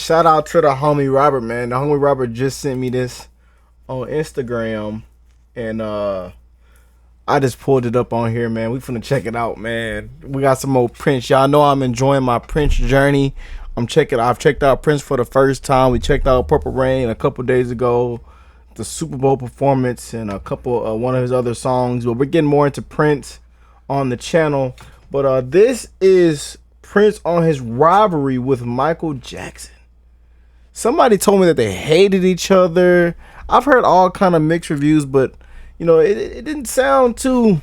Shout out to the homie Robert, man. The homie Robert just sent me this on Instagram, and I just pulled it up on here, man. We finna check it out, man. We got some more Prince. Y'all know I'm enjoying my Prince journey. I've checked out Prince for the first time. We checked out Purple Rain a couple days ago, the Super Bowl performance, and a couple one of his other songs. But we're getting more into Prince on the channel. But this is Prince on his rivalry with Michael Jackson. Somebody told me that they hated each other. I've heard all kind of mixed reviews, but you know, it didn't sound too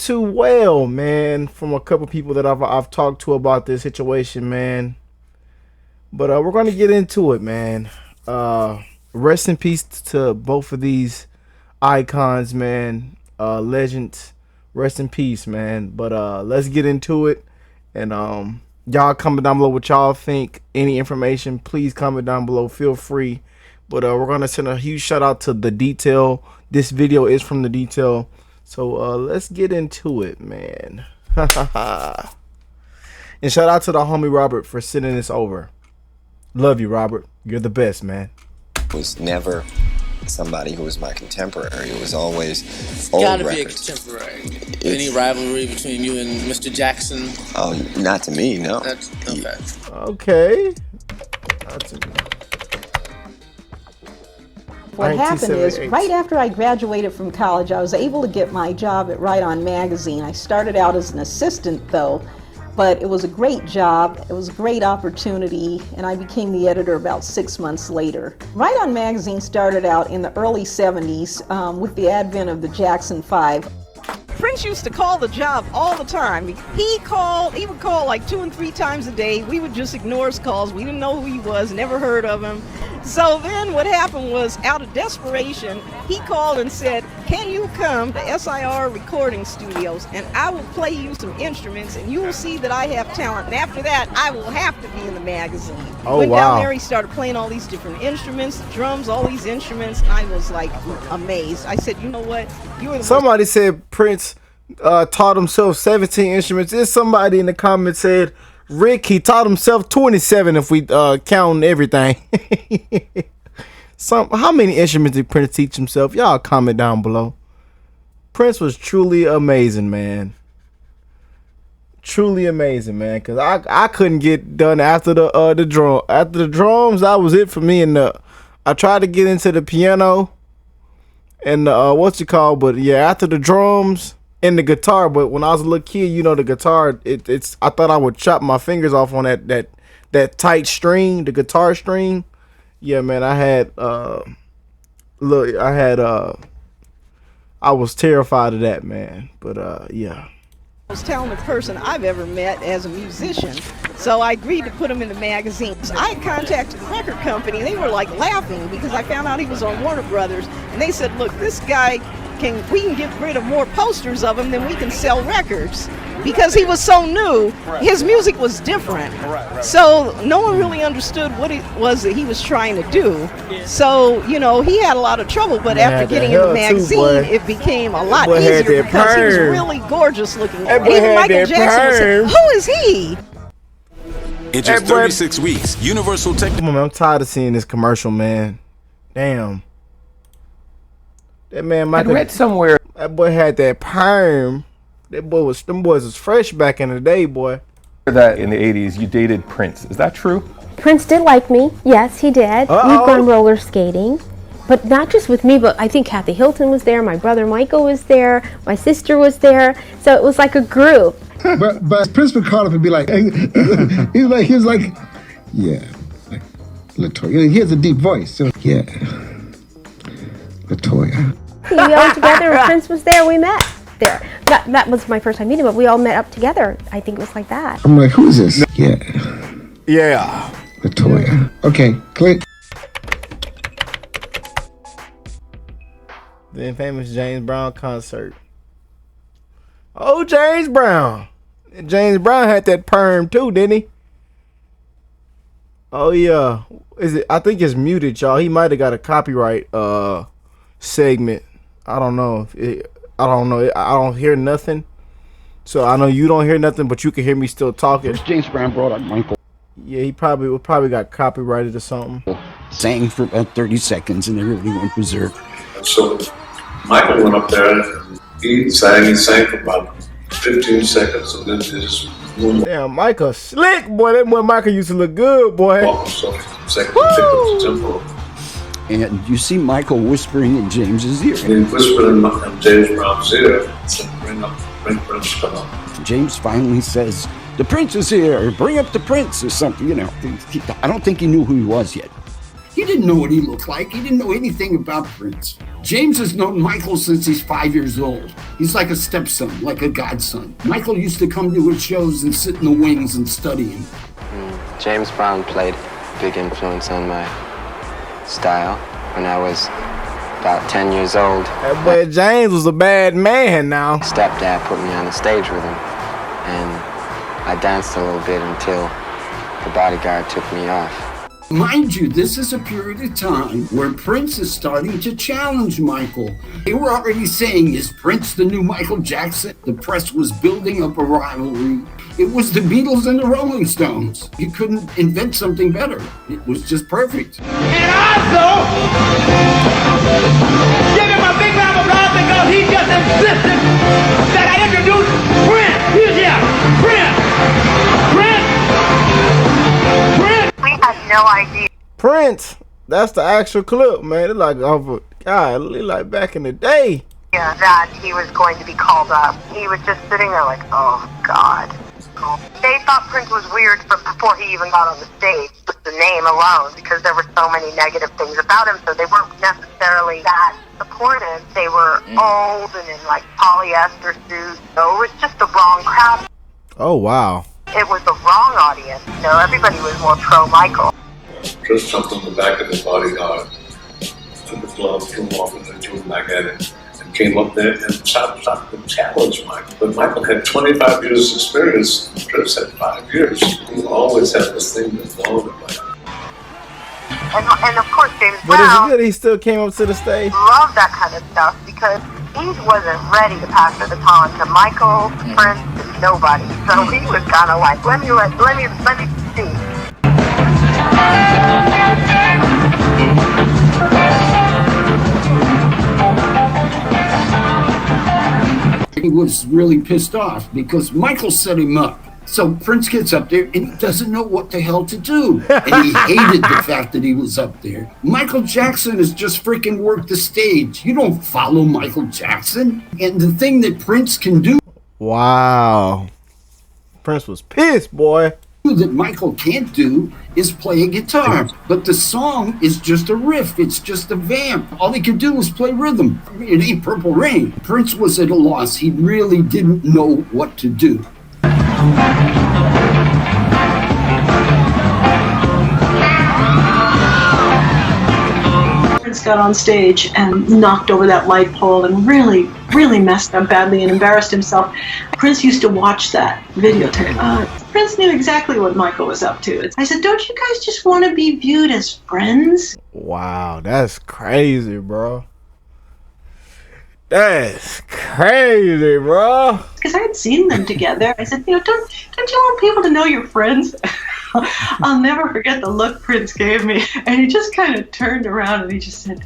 well, man, from a couple people that I've talked to about this situation, man. But we're gonna get into it, man. Rest in peace to both of these icons, man. Legends. Rest in peace, man. But let's get into it. And y'all comment down below what y'all think. Any information, please comment down below. Feel free. But we're gonna send a huge shout out to The Detail. This video is from The Detail. So let's get into it, man. And shout out to the homie Robert for sending this over. Love you, Robert. You're the best, man. Was never somebody who was my contemporary. It was always It's old gotta records. be a contemporary. Any rivalry between you and Mr. Jackson? Oh, not to me, no. That's okay. Okay. Not to me. What happened is, right after I graduated from college, I was able to get my job at Right On Magazine. I started out as an assistant, though, but it was a great job. It was a great opportunity, and I became the editor about 6 months later. Right On Magazine started out in the early 70s with the advent of the Jackson 5. Prince used to call the job all the time. He would call like 2 and 3 times a day. We would just ignore his calls. We didn't know who he was, never heard of him. So then what happened was, out of desperation, he called and said, can you come to SIR recording studios and I will play you some instruments and you will see that I have talent. And after that, I will have to be in the magazine. Oh, Went wow. down there, he started playing all these different instruments, the drums, all these instruments. I was like amazed. I said, you know what? You are the Somebody said Prince taught himself 17 instruments. There's somebody in the comments said, Rick, he taught himself 27 if we count everything. How many instruments did Prince teach himself? Y'all comment down below. Prince was truly amazing, man. Truly amazing, man. Cause I couldn't get done after the drum. After the drums, that was it for me. And I tried to get into the piano and but yeah, after the drums and the guitar. But when I was a little kid, you know, the guitar, I thought I would chop my fingers off on that tight string, the guitar string. Yeah, man, I was terrified of that, man. But yeah. most talented person I've ever met as a musician. So I agreed to put him in the magazines. I contacted the record company. They were like laughing because I found out he was on Warner Brothers. And they said, look, this guy, we can get rid of more posters of him than we can sell records. Because he was so new, his music was different. So no one really understood what it was that he was trying to do. So, you know, he had a lot of trouble, but after getting in the magazine, it became a lot easier because he was really gorgeous looking. And even Michael Jackson would say, who is he? In just 36 weeks, Universal Tech. Come on, man, I'm tired of seeing this commercial, man. Damn. That man, Michael. I read somewhere that boy had that perm. Them boys was fresh back in the day, boy. that in the 80s you dated Prince. Is that true? Prince did like me. Yes, he did. We've gone roller skating. But not just with me, but I think Kathy Hilton was there, my brother Michael was there, my sister was there. So it was like a group. But Prince would call up and be like, he was like, yeah, like Latoya. He has a deep voice, so yeah, Latoya. We all together, and Prince was there, we met there. That was my first time meeting, but we all met up together. I think it was like that. I'm like, who is this? Yeah. Yeah. Latoya. Okay, click. The infamous James Brown concert. Oh, James Brown. James Brown had that perm too, didn't he? Oh yeah. Is it? I think it's muted, y'all. He might have got a copyright segment. I don't know. I don't know. I don't hear nothing. So I know you don't hear nothing, but you can hear me still talking. James Brown brought up Michael. Yeah, he probably got copyrighted or something. Sang for about 30 seconds and everybody went berserk. So Michael went up there and he sang for about 15 seconds and then just damn, Michael slick, boy. That boy Michael used to look good, boy. And you see Michael whispering in James's ear. He whispered in James Brown's ear and said, bring Prince, come up. James finally says, the prince is here, bring up the prince or something, you know. I don't think he knew who he was yet. He didn't know what he looked like. He didn't know anything about Prince. James has known Michael since he's 5 years old. He's like a stepson, like a godson. Michael used to come to his shows and sit in the wings and study him. James Brown played a big influence on my style when I was about 10 years old. That boy James was a bad man now. Stepdad put me on the stage with him, and I danced a little bit until the bodyguard took me off. Mind you, this is a period of time where Prince is starting to challenge Michael. They were already saying, is Prince the new Michael Jackson? The press was building up a rivalry. It was the Beatles and the Rolling Stones. You couldn't invent something better. It was just perfect. And also, give him a big round of applause because he just insisted that I introduce Prince. He's here. Prince. We had no idea. Prince. That's the actual clip, man. It's like like back in the day. Yeah, that he was going to be called up. He was just sitting there like, oh God. They thought Prince was weird before he even got on the stage, just the name alone, because there were so many negative things about him, so they weren't necessarily that supportive. They were old and in like polyester suits, so it was just the wrong crowd. Oh, wow. It was the wrong audience. You know, everybody was more pro-Michael. Chris jumped on the back of the bodyguard, and the glove flew off and then threw him back at him. Came up there and stopped and challenged Michael. But Michael had 25 years experience. Chris had 5 years. He always had this thing that's going to Michael. And of course, James But Brown. is it good he still came up to the stage? Loved that kind of stuff because he wasn't ready to pass the baton to Michael, Prince, to nobody. So he was kind of like, let me see. He was really pissed off because Michael set him up. So Prince gets up there and he doesn't know what the hell to do. And he hated the fact that he was up there. Michael Jackson has just freaking worked the stage. You don't follow Michael Jackson. And the thing that Prince can do. Wow. Prince was pissed, boy. That Michael can't do is play a guitar, but the song is just a riff. It's just a vamp. All he could do was play rhythm. It ain't Purple Rain. Prince was at a loss. He really didn't know what to do. Prince got on stage and knocked over that light pole and really messed up badly and embarrassed himself. Prince used to watch that videotape. Prince knew exactly what Michael was up to. I said, don't you guys just want to be viewed as friends? Wow, that's crazy, bro. That's crazy, bro. Because I had seen them together. I said, don't you want people to know you're friends? I'll never forget the look Prince gave me. And he just kind of turned around and he just said,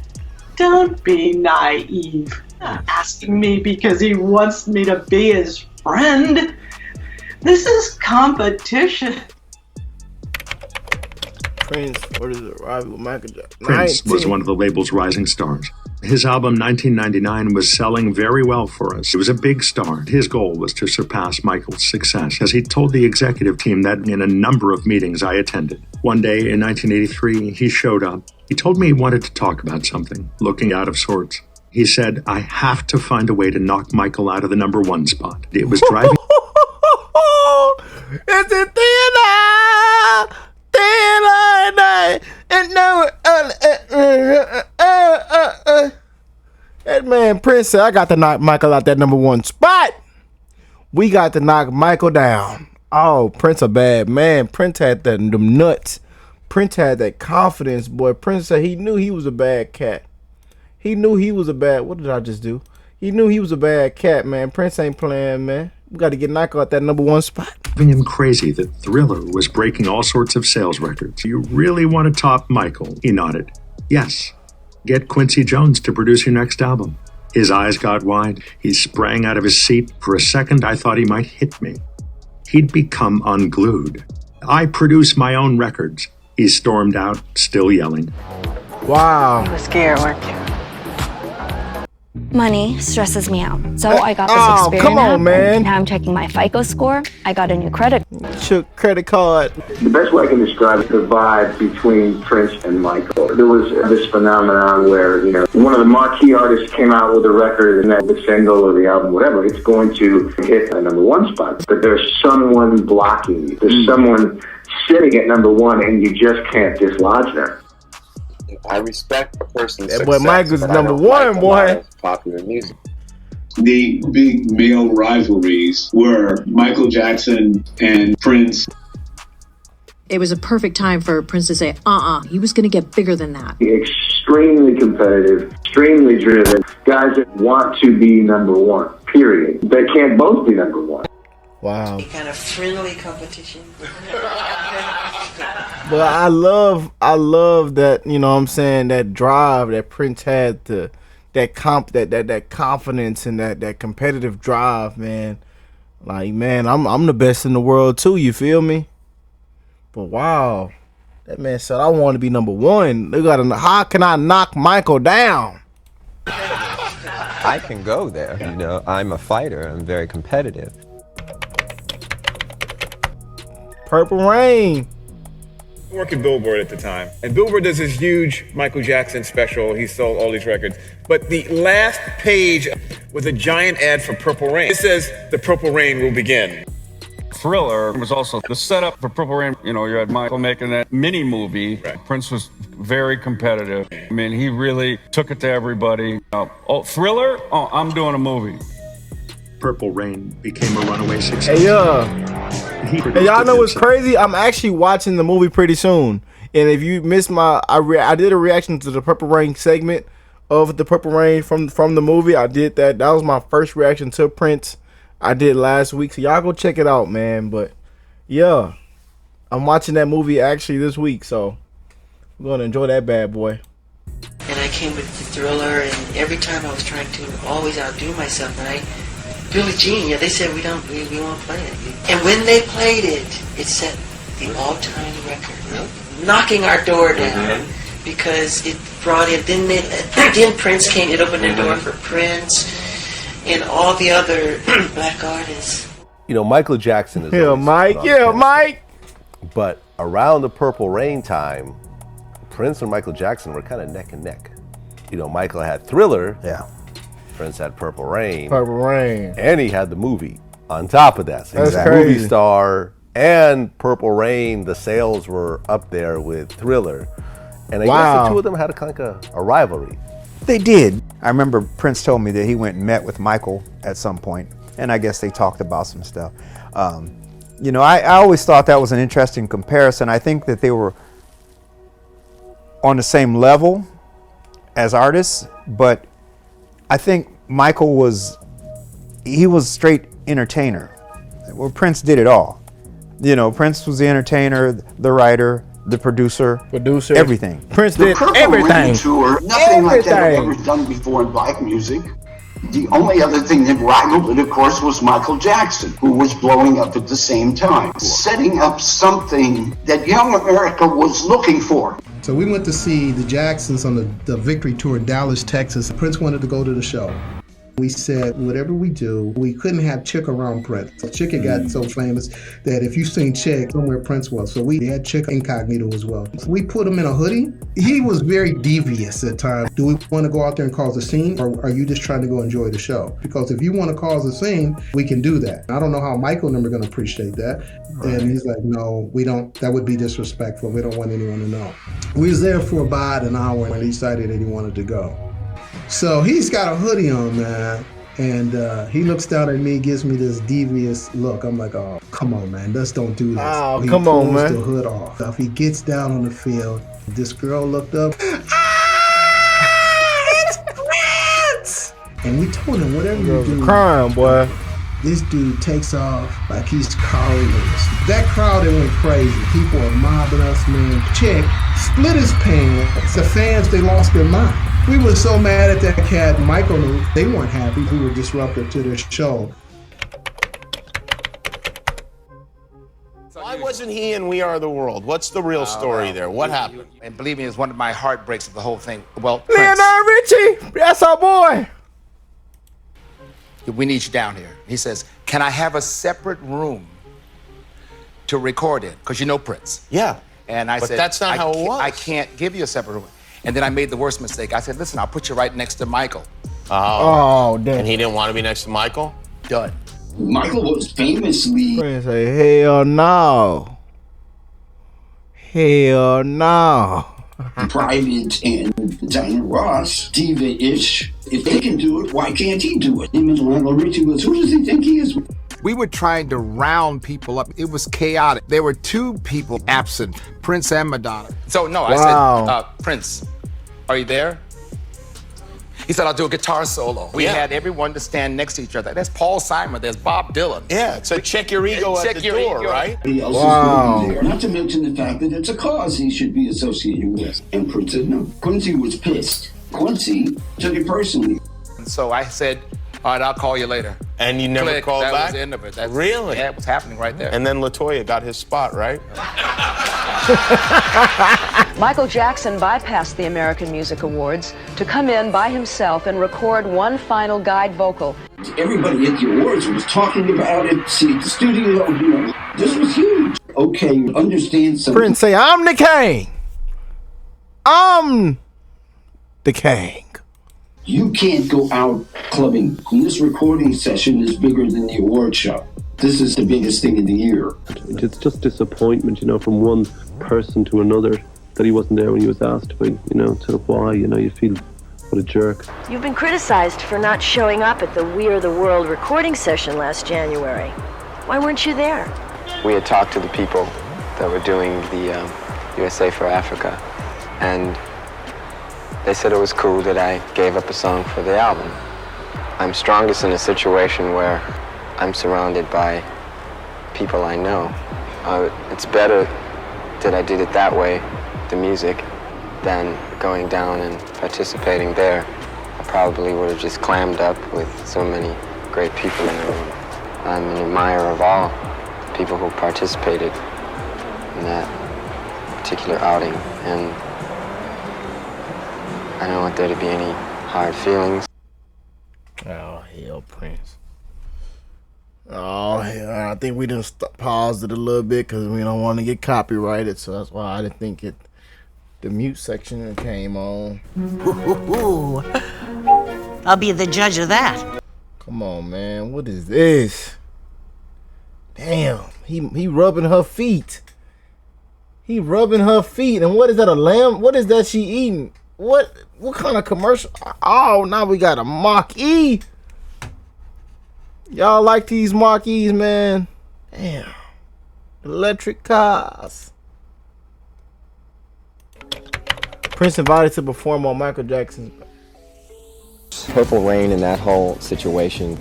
don't be naive. Not asking me because he wants me to be his friend. This is competition. Prince, what is it? Rival Michael Jackson. Prince was one of the label's rising stars. His album 1999 was selling very well for us. He was a big star. His goal was to surpass Michael's success, as he told the executive team that in a number of meetings I attended. One day in 1983, he showed up. He told me he wanted to talk about something, looking out of sorts. He said, I have to find a way to knock Michael out of the #1 spot. It was driving... It's a thinner, and no, that man Prince said, I got to knock Michael out that #1 spot. We got to knock Michael down. Oh, Prince a bad man. Prince had them nuts. Prince had that confidence, boy. Prince said he knew he was a bad cat. He knew he was a bad, what did I just do? He knew he was a bad cat, man. Prince ain't playing, man. We got to get Nyko at that #1 spot. Driving him crazy that Thriller was breaking all sorts of sales records. You really want to top Michael? He nodded. Yes. Get Quincy Jones to produce your next album. His eyes got wide. He sprang out of his seat. For a second, I thought he might hit me. He'd become unglued. I produce my own records. He stormed out, still yelling. Wow. You were scared, weren't you? Money stresses me out. So I got this Xperia. Come on, man. Now I'm checking my FICO score. I got a new credit credit card. The best way I can describe the vibe between Prince and Michael. There was this phenomenon where, one of the marquee artists came out with a record and that the single or the album, whatever, it's going to hit a #1 spot. But there's someone blocking you. There's someone sitting at #1 and you just can't dislodge them. I respect a person's That success, boy Michael's but I don't #1, like a boy. lot of popular music. The big male rivalries were Michael Jackson and Prince. It was a perfect time for Prince to say, he was going to get bigger than that. Extremely competitive, extremely driven, guys that want to be #1, period. They can't both be #1. Wow. Kind of friendly competition. But I love that, that drive that Prince had, that confidence and that competitive drive, man. Like, man, I'm the best in the world too, you feel me? But wow. That man said I want to be #1. How can I knock Michael down? I can go there, I'm a fighter. I'm very competitive. Purple Rain. Working Billboard at the time, and Billboard does this huge Michael Jackson special. He sold all these records, but the last page was a giant ad for Purple Rain. It says the Purple Rain will begin. Thriller was also the setup for Purple Rain. You had Michael making that mini movie. Right. Prince was very competitive. I mean, he really took it to everybody. Thriller? I'm doing a movie. Purple Rain became a runaway success. Hey, y'all know what's crazy? I'm actually watching the movie pretty soon. And if you missed I did a reaction to the Purple Rain segment of the Purple Rain from the movie. I did that. That was my first reaction to Prince. I did last week. So y'all go check it out, man. But yeah, I'm watching that movie actually this week. So I'm going to enjoy that bad boy. And I came with the Thriller, and every time I was trying to always outdo myself, and Billie Jean, they said we won't play it. And when they played it, it set the all-time record, knocking our door down because it brought in. Then Prince came. It opened the door for Prince and all the other black artists. Michael Jackson is. Mike. But around the Purple Rain time, Prince and Michael Jackson were kind of neck and neck. Michael had Thriller. Yeah. Prince had Purple Rain. And he had the movie on top of that. So that's he was crazy. A movie star and Purple Rain, the sales were up there with Thriller. And I guess the two of them had a rivalry. They did. I remember Prince told me that he went and met with Michael at some point, and I guess they talked about some stuff. I always thought that was an interesting comparison. I think that they were on the same level as artists, but I think Michael was straight entertainer. Well, Prince did it all. Prince was the entertainer, the writer, the producer, everything. Prince did everything. Tour, nothing like that was ever done before in black music. The only other thing that rivaled it, of course, was Michael Jackson, who was blowing up at the same time, setting up something that young America was looking for. So we went to see the Jacksons on the Victory Tour in Dallas, Texas. Prince wanted to go to the show. We said, whatever we do, we couldn't have Chick around Prince. So Chick had gotten so famous that if you seen Chick, somewhere Prince was. So we had Chick incognito as well. So we put him in a hoodie. He was very devious at times. Do we want to go out there and cause a scene, or are you just trying to go enjoy the show? Because if you want to cause a scene, we can do that. I don't know how Michael and them are going to appreciate that. Right. And he's like, no, we don't. That would be disrespectful. We don't want anyone to know. We was there for about an hour when he decided that he wanted to go. So he's got a hoodie on, man, and he looks down at me, gives me this devious look. I'm like, oh, come on, man, let's don't do this. Oh, he come on, man. pulls the hood off. He gets down on the field. This girl looked up. It's Prince! And we told him, whatever you do, crying, boy. This dude takes off like he's Carl Lewis. That crowd, it went crazy. People are mobbing us, man. Chick split his pants. The fans, they lost their mind. We were so mad at that cat. Michael knew they weren't happy. We were disruptive to their show. Why wasn't he in We Are the World? What's the real story there? What happened? And believe me, it's one of my heartbreaks of the whole thing. Well, Leonard Richie, that's our boy. We need you down here. He says, can I have a separate room to record in? Because you know Prince. Yeah. And I But said, that's not how it was. I can't give you a separate room. And then I made the worst mistake. I said, listen, I'll put you right next to Michael. Oh, damn. And he didn't want to be next to Michael? Done. Michael was famously Prince say, hell no. Hell no. private, and Diana Ross, diva-ish. If they can do it, why can't he do it? Him and Lionel Richie was, who does he think he is? We were trying to round people up. It was chaotic. There were two people absent, Prince and Madonna. So no, I said, Prince, are you there? He said, I'll do a guitar solo. We had everyone to stand next to each other. There's Paul Simon, there's Bob Dylan. Yeah, so check your ego at the door, right? Else is going to be there. Not to mention the fact that it's a cause he should be associated with. And Prince said no. Quincy was pissed. Quincy took it personally. So I said, all right, I'll call you later. And you never called back? That was the end of it. Really? Yeah, it was happening right there. And then LaToya got his spot, right? Michael Jackson bypassed the American Music Awards to come in by himself and record one final guide vocal. Everybody at the awards was talking about it. See, the studio, you know, this was huge. Okay, understand something. Prince say, I'm the king. I'm the king. You can't go out clubbing. And this recording session is bigger than the award show. This is the biggest thing in the year. It's just disappointment, you know, from one person to another that he wasn't there when he was asked, but, you know, sort of why, you know, you feel what a jerk. You've been criticized for not showing up at the We Are the World recording session last January. Why weren't you there? We had talked to the people that were doing the USA for Africa, and they said it was cool that I gave up a song for the album. I'm strongest in a situation where I'm surrounded by people I know. It's better that I did it that way, the music, than going down and participating there. I probably would have just clammed up with so many great people in the room. I'm an admirer of all people who participated in that particular outing, and I don't want there to be any hard feelings. Oh, hell, Prince. Oh, hell, I think we done paused it a little bit because we don't want to get copyrighted, so that's why I didn't think the mute section came on. Ooh. I'll be the judge of that. Come on, man. What is this? Damn, he rubbing her feet. He rubbing her feet. And what is that, a lamb? What is that she eating? What kind of commercial? Oh, now we got a Mach-E. Y'all like these Mach-E's, man? Damn. Electric cars. Prince invited to perform on Michael Jackson's Purple Rain and that whole situation,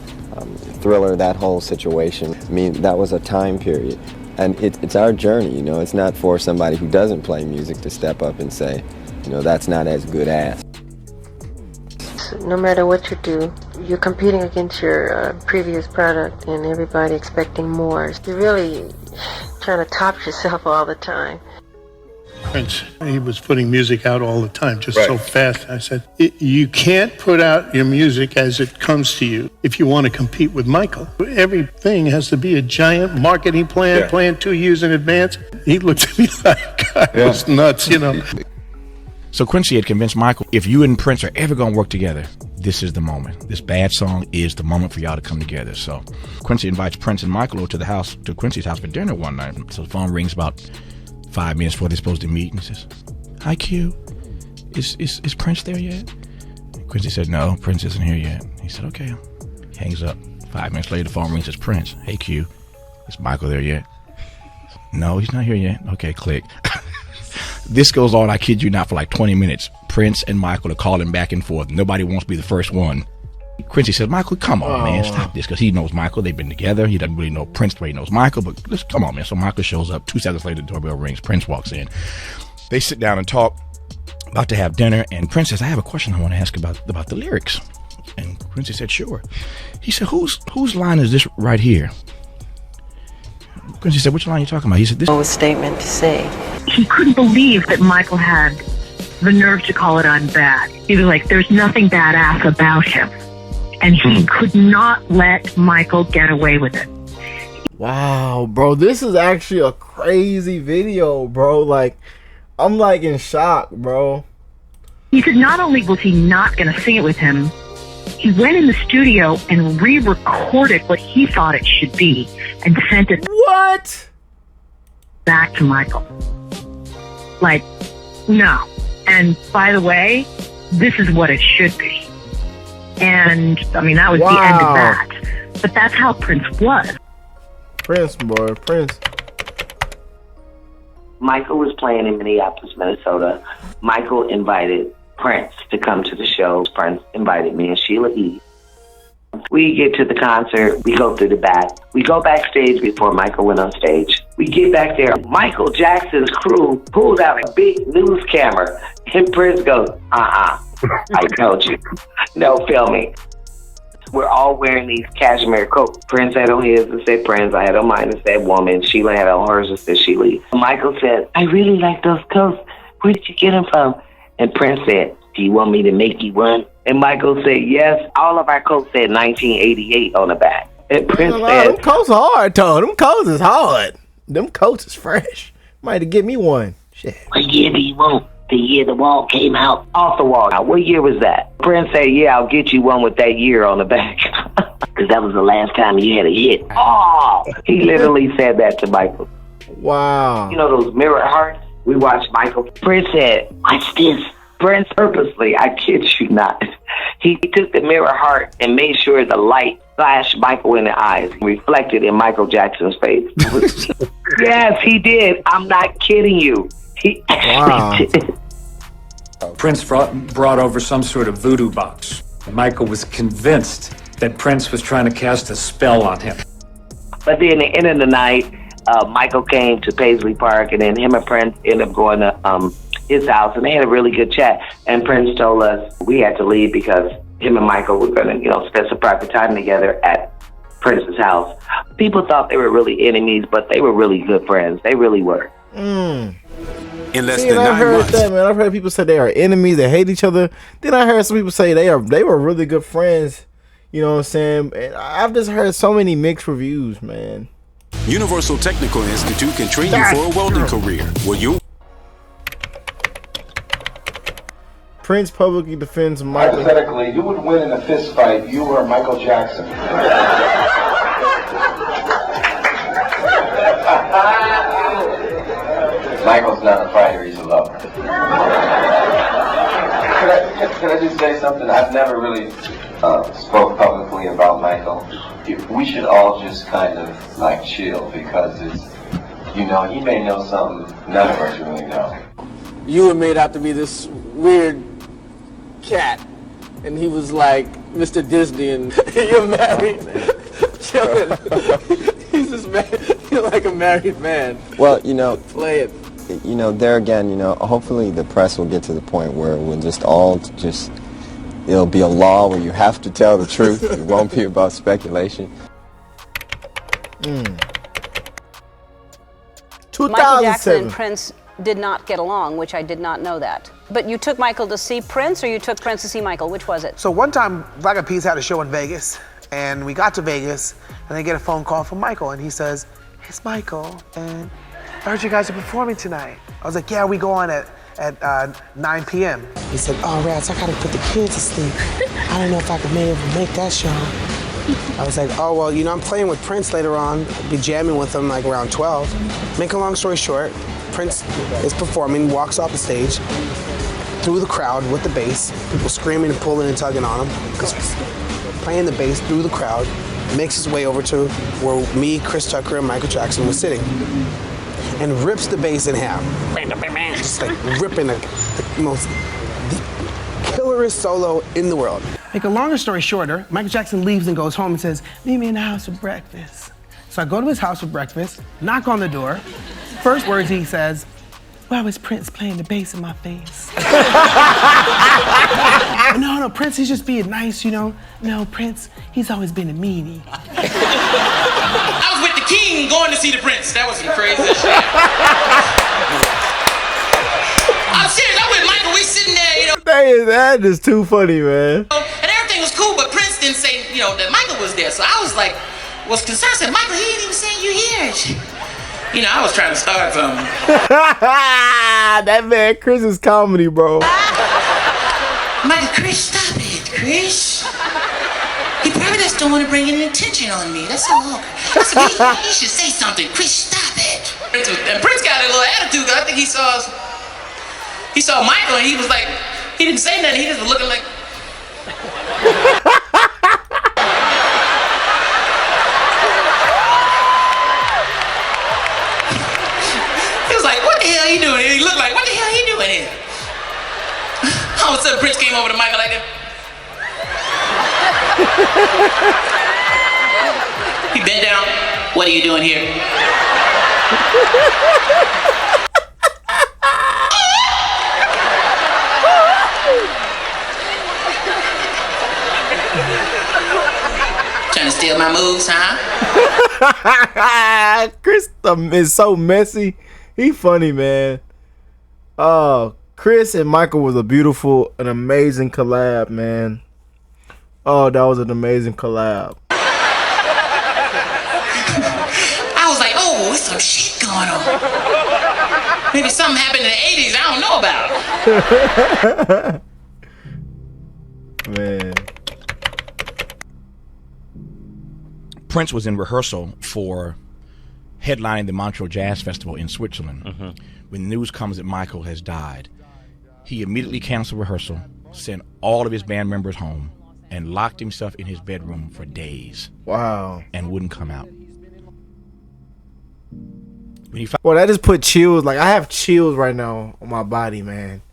Thriller, that whole situation, I mean, that was a time period. And it's our journey, you know. It's not for somebody who doesn't play music to step up and say, you know, that's not as good as. No matter what you do, you're competing against your previous product and everybody expecting more. You're really trying to top yourself all the time. Prince, he was putting music out all the time, just so fast. I said, you can't put out your music as it comes to you if you want to compete with Michael. Everything has to be a giant marketing plan, planned 2 years in advance. He looked at me like I was nuts, you know. So Quincy had convinced Michael, if you and Prince are ever going to work together, this is the moment. This bad song is the moment for y'all to come together. So Quincy invites Prince and Michael over to the house, to Quincy's house for dinner one night. So the phone rings about 5 minutes before they're supposed to meet and says, "Hi, Q, is Prince there yet?" And Quincy said, "No, Prince isn't here yet." He said, "Okay." He hangs up. 5 minutes later, the phone rings, says, "Prince, hey Q, is Michael there yet?" "No, he's not here yet." Okay, click. This goes on, I kid you not, for like 20 minutes. Prince and Michael are calling back and forth. Nobody wants to be the first one Quincy says, Michael, come on, man, stop this. Because he knows Michael. They've been together. He doesn't really know Prince the way he knows Michael. But just come on, man. So Michael shows up. 2 seconds later, the doorbell rings. Prince walks in. They sit down and talk, about to have dinner. And Prince says, I have a question I want to ask about the lyrics. And Quincy said, sure. He said, whose line is this right here? Quincy said, which line are you talking about? He said, this. A statement to say. He couldn't believe that Michael had the nerve to call it I'm bad. He was like, there's nothing badass about him. And he could not let Michael get away with it. Wow, bro, this is actually a crazy video, bro. Like, I'm like in shock, bro. He said not only was he not going to sing it with him, he went in the studio and re-recorded what he thought it should be and sent it back to Michael. Like, no. And by the way, this is what it should be. And, I mean, that was the end of that. But that's how Prince was. Prince, boy, Prince. Michael was playing in Minneapolis, Minnesota. Michael invited Prince to come to the show. Prince invited me and Sheila E. We get to the concert. We go through the back. We go backstage before Michael went on stage. We get back there. Michael Jackson's crew pulled out a big news camera. And Prince goes, I told you. No filming. We're all wearing these cashmere coats. Prince had on his and said Prince. I had on mine and said woman. Sheila had on hers and said Sheila. Michael said, I really like those coats. Where did you get them from? And Prince said, do you want me to make you one? And Michael said, yes. All of our coats said 1988 on the back. And Prince said, them coats are hard, Todd. Them coats is hard. Them coats is fresh. Might have give me one. Shit. What year do you want? The year the wall came out? Off the wall. Now, what year was that? Prince said, yeah, I'll get you one with that year on the back. Because that was the last time you had a hit. Oh! He literally said that to Michael. Wow. You know those mirror hearts? We watched Michael. Prince said, watch this. Prince purposely, I kid you not, he took the mirror heart and made sure the light flashed Michael in the eyes, reflected in Michael Jackson's face. Yes, he did. I'm not kidding you. He actually did. Prince brought over some sort of voodoo box. Michael was convinced that Prince was trying to cast a spell on him. But then at the end of the night, Michael came to Paisley Park, and then him and Prince ended up going to his house, and they had a really good chat. And Prince told us we had to leave because him and Michael were going to, spend some private time together at Prince's house. People thought they were really enemies, but they were really good friends. They really were. In less than 9 months. That, man. I've heard people say they are enemies, they hate each other. Then I heard some people say they were really good friends. You know what I'm saying? And I've just heard so many mixed reviews, man. Universal Technical Institute can train you for a welding career. Will you? Prince publicly defends Michael. Hypothetically, you would win in a fist fight. You or Michael Jackson. Michael's not a fighter, he's a lover. Can I just say something? I've never really spoke publicly about Michael. We should all just kind of like chill because it's, he may know something none of us really know. You were made out to be this weird cat, and he was like Mr. Disney, and you're married. He's just married. You're like a married man. Well, play it. There again, hopefully the press will get to the point where we'll it'll be a law where you have to tell the truth. It won't be about speculation. Michael Jackson and Prince did not get along, which I did not know that. But you took Michael to see Prince, or you took Prince to see Michael? Which was it? So one time, Black Eyed Peas had a show in Vegas, and we got to Vegas, and I get a phone call from Michael, and he says, it's Michael, and I heard you guys are performing tonight. I was like, yeah, we go on at 9 p.m. He said, oh, Rats, I gotta put the kids to sleep. I don't know if I could make that show. I was like, oh, well, I'm playing with Prince later on. I'll be jamming with him like around 12. Make a long story short, Prince is performing, walks off the stage, through the crowd with the bass, people screaming and pulling and tugging on him, playing the bass through the crowd, makes his way over to where me, Chris Tucker, and Michael Jackson were sitting, and rips the bass in half. Just like ripping the killerest solo in the world. Make a longer story shorter, Michael Jackson leaves and goes home and says, meet me in the house for breakfast. So I go to his house for breakfast, knock on the door. First words he says, why was Prince playing the bass in my face? No, Prince, he's just being nice, you know. No, Prince, he's always been a meanie. I was with the king going to see the Prince. That was some crazy shit. I'm serious, I'm with Michael, we sitting there, you know. That is too funny, man. And everything was cool, but Prince didn't say, you know, that Michael was there. So I was like, concerned. I said, Michael, he didn't even say you here. You know, I was trying to start something. That man, Chris is comedy, bro. Michael, Chris, stop it, Chris. He probably just don't want to bring any attention on me. That's all. He should say something. Chris, stop it. And Prince got a little attitude. I think he saw Michael, and he was like, he didn't say nothing. He just was looking like. He doing here? He looked like, what the hell he doing here? All of a sudden, Prince came over to Michael like that. He bent down. What are you doing here? Trying to steal my moves, huh? Chris is so messy. He funny, man. Chris and Michael was an amazing collab, man. Oh, that was an amazing collab. I was like, oh, there's some shit going on. Maybe something happened in the 80s I don't know about. Man. Prince was in rehearsal for headlining the Montreux Jazz Festival in Switzerland. When the news comes that Michael has died, he immediately canceled rehearsal, sent all of his band members home, and locked himself in his bedroom for days. Wow. And wouldn't come out. Well, that just put chills. Like, I have chills right now on my body, man.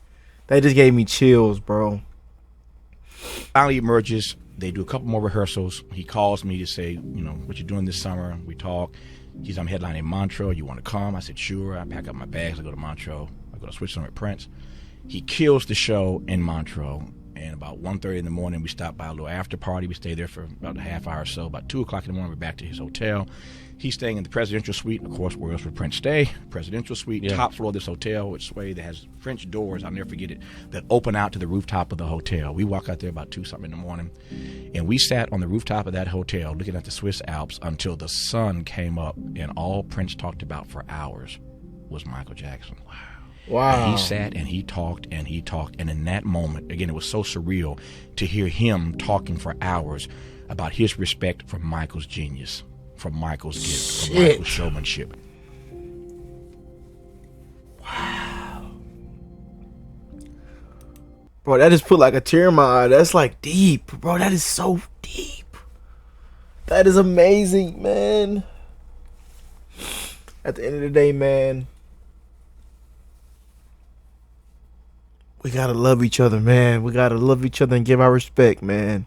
That just gave me chills, bro. Finally emerges. They do a couple more rehearsals. He calls me to say, you know, what you doing this summer? We talk. He's, I'm headlining in Montreux. You want to come? I said, sure. I pack up my bags. I go to Montreux. I go to Switzerland with Prince. He kills the show in Montreux. And about 1:30 in the morning, we stopped by a little after party. We stayed there for about a half hour or so. About 2 o'clock in the morning, we're back to his hotel. He's staying in the presidential suite. Of course, where else would Prince stay? Presidential suite, top floor of this hotel, which that has French doors, I'll never forget it, that open out to the rooftop of the hotel. We walk out there about 2-something in the morning, and we sat on the rooftop of that hotel looking at the Swiss Alps until the sun came up, and all Prince talked about for hours was Michael Jackson. Wow. And he sat and he talked and he talked, and in that moment, again, it was so surreal to hear him talking for hours about his respect for Michael's genius, for Michael's gift, for Michael's showmanship. Wow. Bro, that just put like a tear in my eye. That's like deep. Bro, that is so deep. That is amazing, man. At the end of the day, man, we gotta love each other, man. We gotta love each other and give our respect, man.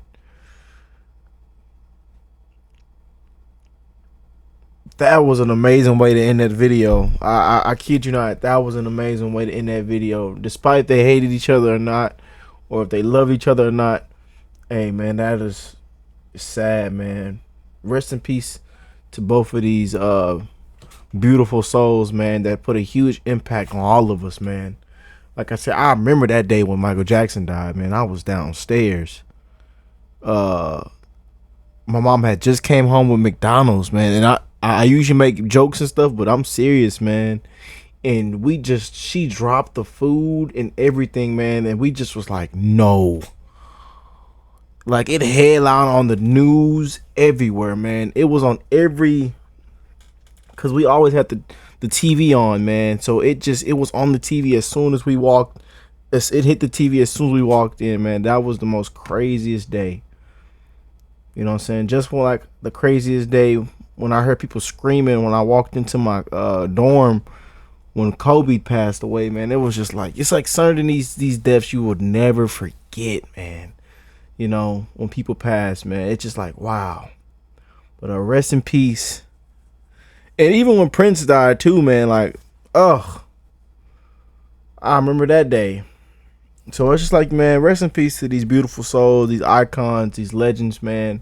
That was an amazing way to end that video. I kid you not. That was an amazing way to end that video. Despite if they hated each other or not, or if they love each other or not. Hey, man, that is sad, man. Rest in peace to both of these beautiful souls, man, that put a huge impact on all of us, man. Like I said, I remember that day when Michael Jackson died, man. I was downstairs. My mom had just came home with McDonald's, man, and I usually make jokes and stuff, but I'm serious, man. And she dropped the food and everything, man, and we just was like, no. Like, it headlined on the news everywhere, man. It was on because we always had the TV on, man. So it was on the TV as soon as we walked. It hit the TV as soon as we walked in, man. That was the most craziest day. You know what I'm saying? Just for like the craziest day when I heard people screaming when I walked into my dorm when Kobe passed away, man. It was just like, it's like certain these deaths you would never forget, man. you know, when people pass, man, it's just like, wow. But rest in peace. And even when Prince died too, man, like, ugh, I remember that day. So it's just like, man, rest in peace to these beautiful souls, these icons, these legends, man.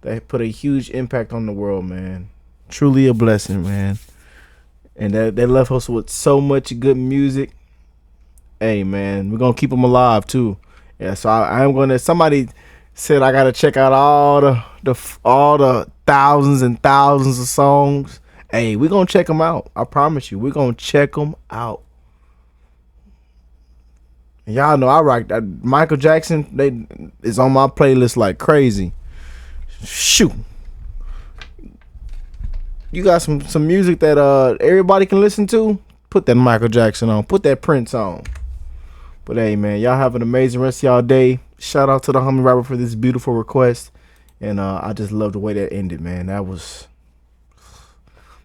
They put a huge impact on the world, man. Truly a blessing, man. And they left us with so much good music. Hey, man, we're gonna keep them alive too. Yeah, so I'm gonna. Somebody said I gotta check out all the thousands and thousands of songs. Hey, we're gonna check them out. I promise you, we're gonna check them out. And y'all know I rock that. Michael Jackson is on my playlist like crazy. Shoot, you got some music that everybody can listen to? Put that Michael Jackson on. Put that Prince on. But hey, man, y'all have an amazing rest of y'all day. Shout out to the homie Robert for this beautiful request. And I just love the way that ended, man. That was.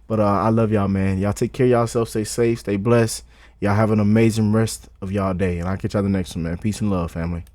But I love y'all, man. Y'all take care of yourself. Stay safe. Stay blessed. Y'all have an amazing rest of y'all day. And I'll catch y'all the next one, man. Peace and love, family.